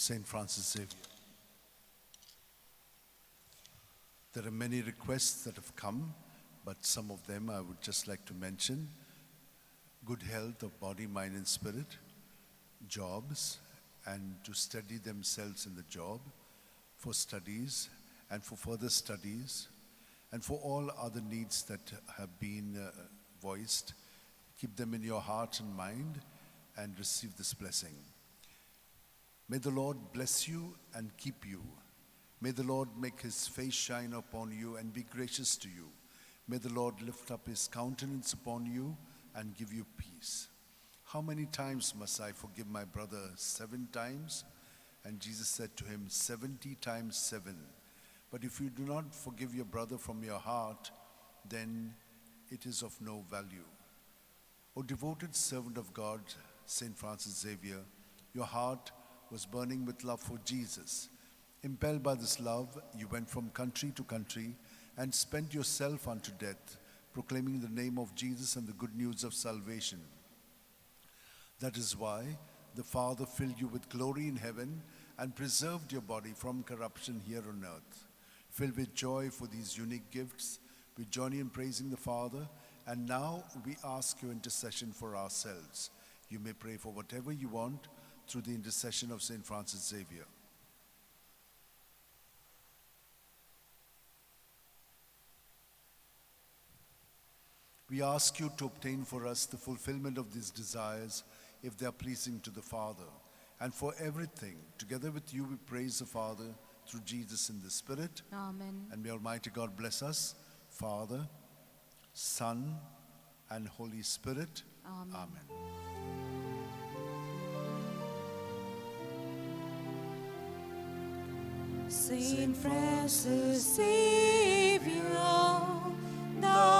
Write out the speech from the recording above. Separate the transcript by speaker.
Speaker 1: St. Francis Xavier. There are many requests that have come, but some of them I would just like to mention. Good health of body, mind, and spirit, jobs, and to steady themselves in the job, for studies, and for further studies, and for all other needs that have been voiced. Keep them in your heart and mind, and receive this blessing. May the Lord bless you and keep you. May the Lord make his face shine upon you and be gracious to you. May the Lord lift up his countenance upon you and give you peace. How many times must I forgive my brother? 7 times? And Jesus said to him, 70 times 7. But if you do not forgive your brother from your heart, then it is of no value. O devoted servant of God, St. Francis Xavier, your heart was burning with love for Jesus. Impelled by this love, you went from country to country and spent yourself unto death, proclaiming the name of Jesus and the good news of salvation. That is why the Father filled you with glory in heaven and preserved your body from corruption here on earth. Filled with joy for these unique gifts, we join in praising the Father, and now we ask your intercession for ourselves. You may pray for whatever you want through the intercession of St. Francis Xavier. We ask you to obtain for us the fulfillment of these desires, if they are pleasing to the Father. And for everything, together with you, we praise the Father through Jesus in the Spirit.
Speaker 2: Amen.
Speaker 1: And may Almighty God bless us, Father, Son, and Holy Spirit.
Speaker 2: Amen.
Speaker 1: Amen.
Speaker 3: Saint Francis Xavier, thou